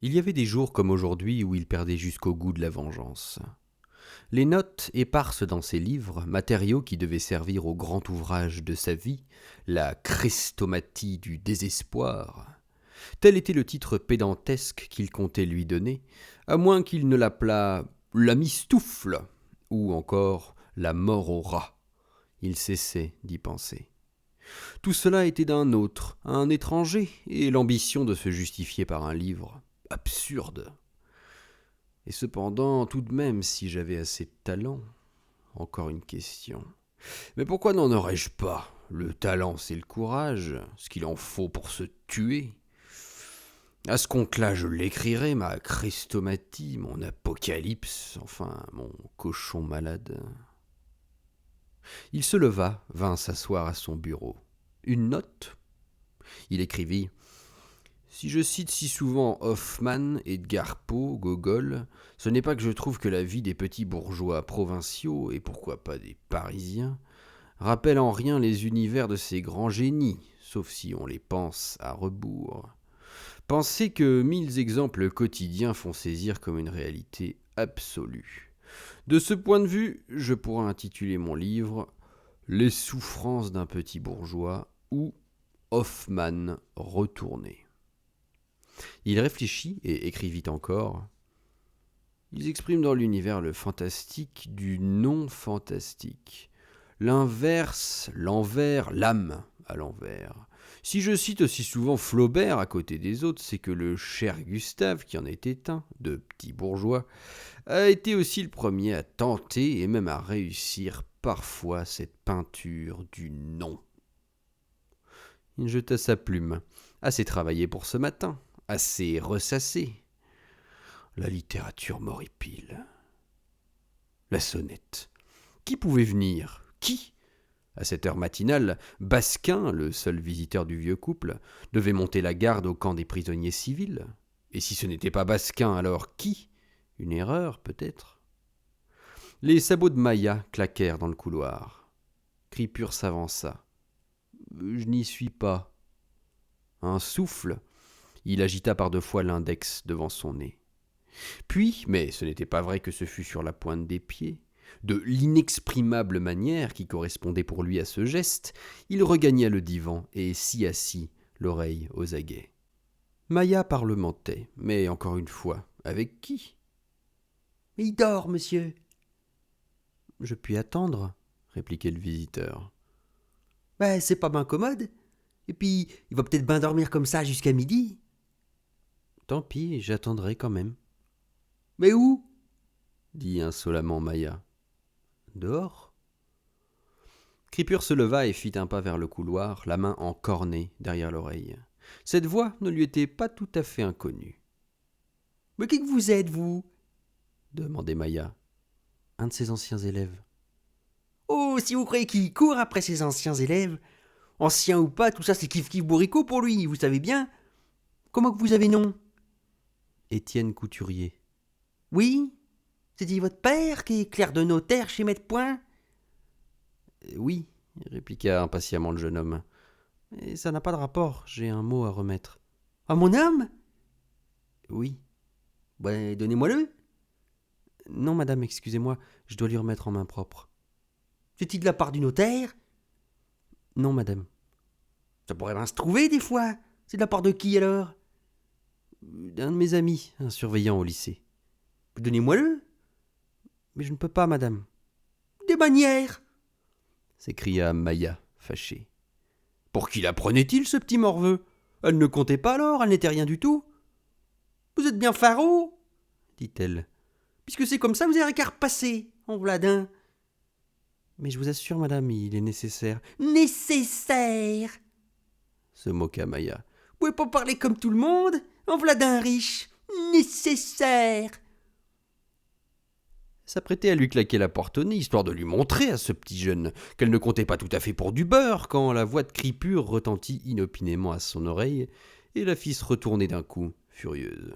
Il y avait des jours comme aujourd'hui où il perdait jusqu'au goût de la vengeance. Les notes éparses dans ses livres, matériaux qui devaient servir au grand ouvrage de sa vie, la Chrestomathie du désespoir, tel était le titre pédantesque qu'il comptait lui donner, à moins qu'il ne l'appelât la mistoufle ou encore la mort au rat. Il cessait d'y penser. Tout cela était d'un autre, un étranger, et l'ambition de se justifier par un livre. Absurde. Et cependant, tout de même, si j'avais assez de talent, encore une question. Mais pourquoi n'en aurais-je pas? Le talent, c'est le courage, ce qu'il en faut pour se tuer. À ce compte-là, je l'écrirai, ma Chrestomathie, mon apocalypse, enfin, mon cochon malade. Il se leva, vint s'asseoir à son bureau. Une note? Il écrivit: Si je cite si souvent Hoffmann, Edgar Poe, Gogol, ce n'est pas que je trouve que la vie des petits bourgeois provinciaux, et pourquoi pas des Parisiens, rappelle en rien les univers de ces grands génies, sauf si on les pense à rebours. Pensez que 1000 exemples quotidiens font saisir comme une réalité absolue. De ce point de vue, je pourrais intituler mon livre Les souffrances d'un petit bourgeois ou Hoffmann retourné. Il réfléchit et écrivit encore. Ils expriment dans l'univers le fantastique du non-fantastique. L'inverse, l'envers, l'âme à l'envers. Si je cite aussi souvent Flaubert à côté des autres, c'est que le cher Gustave, qui en était un, de petit bourgeois, a été aussi le premier à tenter et même à réussir parfois cette peinture du non. Il jeta sa plume. Assez travaillé pour ce matin, assez ressassé. La littérature m'horripile. La sonnette. Qui pouvait venir? Qui? À cette heure matinale, Basquin, le seul visiteur du vieux couple, devait monter la garde au camp des prisonniers civils. Et si ce n'était pas Basquin, alors qui? Une erreur, peut-être. Les sabots de Maya claquèrent dans le couloir. Cripure s'avança. Je n'y suis pas. Un souffle. Il agita par deux fois l'index devant son nez. Puis, mais ce n'était pas vrai que ce fût sur la pointe des pieds, de l'inexprimable manière qui correspondait pour lui à ce geste, il regagna le divan et s'y assit, l'oreille aux aguets. Maya parlementait, mais encore une fois, avec qui? Il dort, monsieur. Je puis attendre, répliquait le visiteur. Ben, c'est pas bien commode. Et puis, il va peut-être bien dormir comme ça jusqu'à midi. Tant pis, j'attendrai quand même, Mais où? dit insolemment Maya. Dehors? Cripure se leva et fit un pas vers le couloir, la main encornée derrière l'oreille. Cette voix ne lui était pas tout à fait inconnue. Mais qui que vous êtes, vous? Demandait Maya. Un de ses anciens élèves. Oh, si vous croyez qu'il court après ses anciens élèves, anciens ou pas, tout ça c'est kiff-kiff bourricot pour lui, vous savez bien. Comment que vous avez nom? Étienne Couturier. Oui? C'est-il votre père qui est clerc de notaire chez Maître Point? Oui, répliqua impatiemment le jeune homme. Mais ça n'a pas de rapport, j'ai un mot à remettre. À mon homme? Oui. Ben, donnez-moi-le. Non, madame, excusez-moi, je dois lui remettre en main propre. C'est-il de la part du notaire? Non, madame. Ça pourrait bien se trouver des fois. C'est de la part de qui alors? D'un de mes amis, un surveillant au lycée. Donnez-moi-le. Mais je ne peux pas, madame, Des manières. s'écria Maya, fâchée. Pour qui la prenait-il, ce petit morveux? Elle ne comptait pas alors, elle n'était rien du tout. Vous êtes bien faraud, Dit-elle. puisque c'est comme ça vous avez qu'à repasser, en vladin. Mais je vous assure, madame, il est nécessaire, Nécessaire. se moqua Maya. Vous pouvez pas parler comme tout le monde, en vladin riche. Nécessaire. S'apprêtait à lui claquer la porte au nez, histoire de lui montrer à ce petit jeune qu'elle ne comptait pas tout à fait pour du beurre, quand la voix de Cripure retentit inopinément à son oreille et la fit se retourner d'un coup, furieuse.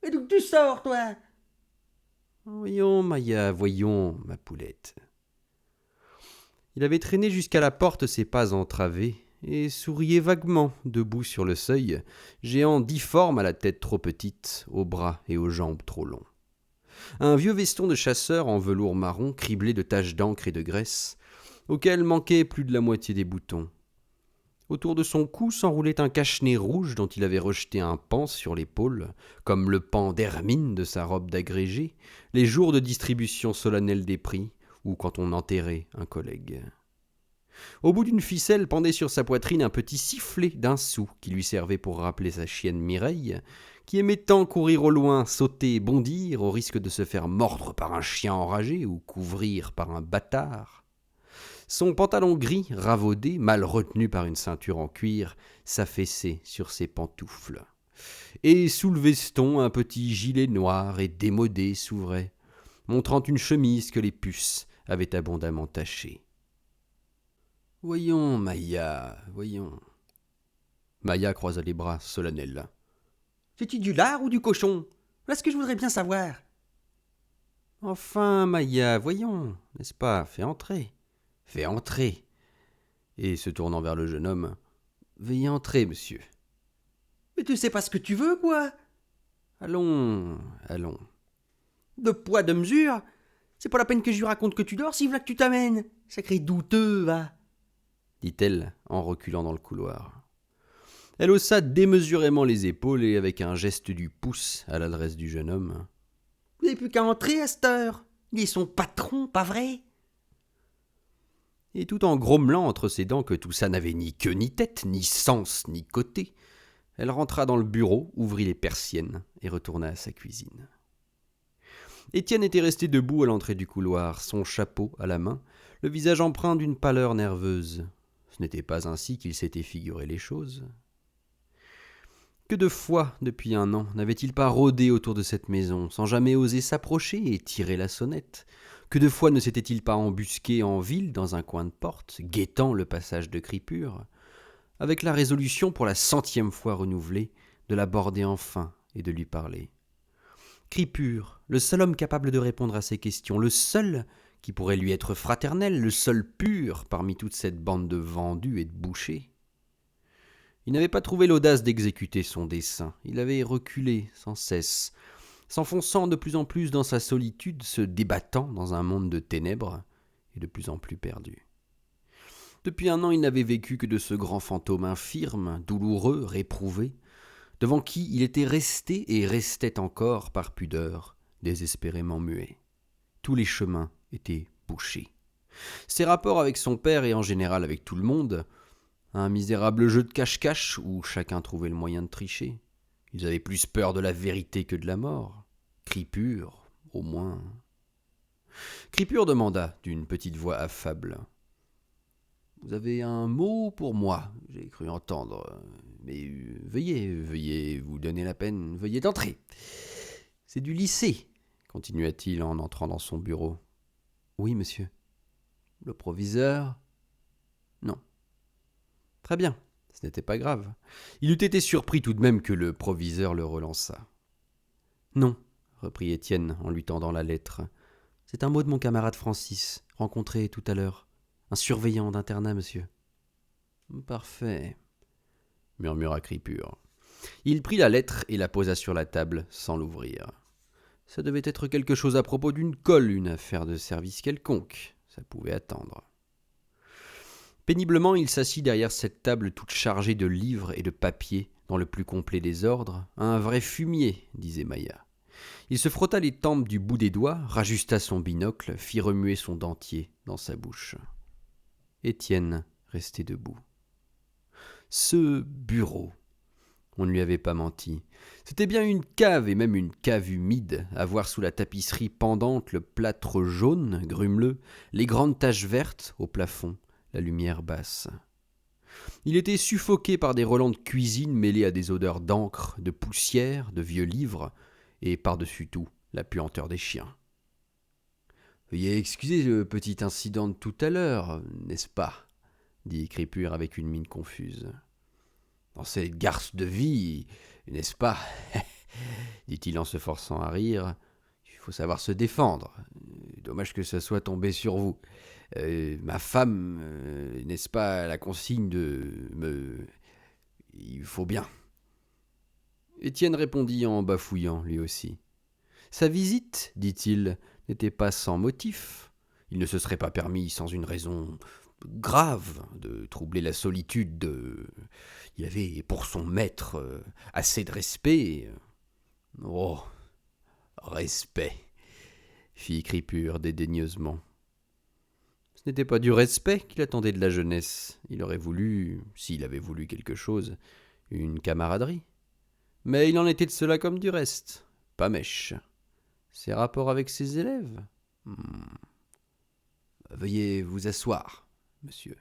Et d'où que tu sors, toi? Voyons, Maya, voyons, ma poulette. Il avait traîné jusqu'à la porte ses pas entravés, et souriait vaguement, debout sur le seuil, géant difforme à la tête trop petite, aux bras et aux jambes trop longs. Un vieux veston de chasseur en velours marron, criblé de taches d'encre et de graisse, auquel manquait plus de la moitié des boutons. Autour de son cou s'enroulait un cache-nez rouge dont il avait rejeté un pan sur l'épaule, comme le pan d'hermine de sa robe d'agrégé, les jours de distribution solennelle des prix, ou quand on enterrait un collègue. Au bout d'une ficelle pendait sur sa poitrine un petit sifflet d'un sou qui lui servait pour rappeler sa chienne Mireille, qui aimait tant courir au loin, sauter et bondir, au risque de se faire mordre par un chien enragé ou couvrir par un bâtard. Son pantalon gris, ravaudé, mal retenu par une ceinture en cuir, s'affaissait sur ses pantoufles. Et sous le veston, un petit gilet noir et démodé s'ouvrait, montrant une chemise que les puces avaient abondamment tachée. « Voyons, Maïa, voyons. » Maïa croisa les bras, solennelle. « C'est-tu du lard ou du cochon? Voilà ce que je voudrais bien savoir. »« Enfin, Maïa, voyons, n'est-ce pas? Fais entrer. Fais entrer. » Et se tournant vers le jeune homme, « Veuillez entrer, monsieur. »« Mais tu sais pas ce que tu veux, quoi. »« Allons, allons. » »« De poids, de mesure. C'est pas la peine que je lui raconte que tu dors, si voilà que tu t'amènes. Sacré douteux, va. » dit-elle en reculant dans le couloir. Elle haussa démesurément les épaules et avec un geste du pouce à l'adresse du jeune homme. « Vous n'avez plus qu'à entrer à cette heure. Il est son patron, pas vrai ?» Et tout en grommelant entre ses dents que tout ça n'avait ni queue ni tête, ni sens ni côté, elle rentra dans le bureau, ouvrit les persiennes et retourna à sa cuisine. Étienne était resté debout à l'entrée du couloir, son chapeau à la main, le visage empreint d'une pâleur nerveuse. Ce n'était pas ainsi qu'il s'était figuré les choses. Que de fois, depuis 1 an, n'avait-il pas rôdé autour de cette maison, sans jamais oser s'approcher et tirer la sonnette? Que de fois ne s'était-il pas embusqué en ville, dans un coin de porte, guettant le passage de Cripure, avec la résolution, pour la 100e fois renouvelée, de l'aborder enfin et de lui parler. Cripure, le seul homme capable de répondre à ses questions, le seul qui pourrait lui être fraternel, le seul pur parmi toute cette bande de vendus et de bouchers. Il n'avait pas trouvé l'audace d'exécuter son dessein, il avait reculé sans cesse, s'enfonçant de plus en plus dans sa solitude, se débattant dans un monde de ténèbres et de plus en plus perdu. Depuis 1 an, il n'avait vécu que de ce grand fantôme infirme, douloureux, réprouvé, devant qui il était resté et restait encore, par pudeur, désespérément muet. Tous les chemins étaient bouchés. Ses rapports avec son père et en général avec tout le monde, un misérable jeu de cache-cache où chacun trouvait le moyen de tricher. Ils avaient plus peur de la vérité que de la mort. Cripure, au moins. Cripure demanda d'une petite voix affable. « Vous avez un mot pour moi, j'ai cru entendre. Mais veuillez vous donner la peine, veuillez d'entrer. C'est du lycée, continua-t-il en entrant dans son bureau. Oui, monsieur. Le proviseur? Non. Très bien, ce n'était pas grave. Il eût été surpris tout de même que le proviseur le relançât. Non, reprit Étienne en lui tendant la lettre. C'est un mot de mon camarade Francis, rencontré tout à l'heure. Un surveillant d'internat, monsieur. Parfait, murmura Cripure. Il prit la lettre et la posa sur la table sans l'ouvrir. Ça devait être quelque chose à propos d'une colle, une affaire de service quelconque. Ça pouvait attendre. Péniblement, il s'assit derrière cette table toute chargée de livres et de papiers, dans le plus complet désordre. Un vrai fumier, disait Maïa. Il se frotta les tempes du bout des doigts, rajusta son binocle, fit remuer son dentier dans sa bouche. Étienne restait debout. Ce bureau, on ne lui avait pas menti. C'était bien une cave, et même une cave humide, à voir sous la tapisserie pendante le plâtre jaune, grumeleux, les grandes taches vertes au plafond, la lumière basse. Il était suffoqué par des relents de cuisine mêlés à des odeurs d'encre, de poussière, de vieux livres, et par-dessus tout, la puanteur des chiens. « Veuillez excuser le petit incident de tout à l'heure, n'est-ce pas ?» dit Cripure avec une mine confuse. « Dans cette garce de vie, n'est-ce pas ?» dit-il en se forçant à rire. « Il faut savoir se défendre. Dommage que ça soit tombé sur vous. Ma femme, n'est-ce pas la consigne de me... Il faut bien. Étienne répondit en bafouillant, lui aussi. Sa visite, dit-il, n'était pas sans motif. Il ne se serait pas permis, sans une raison grave, de troubler la solitude de... Il avait pour son maître assez de respect. Oh, respect, fit Cripure dédaigneusement. Ce n'était pas du respect qu'il attendait de la jeunesse. Il aurait voulu, s'il avait voulu quelque chose, une camaraderie. Mais il en était de cela comme du reste. Pas mèche. Ses rapports avec ses élèves Veuillez vous asseoir, monsieur.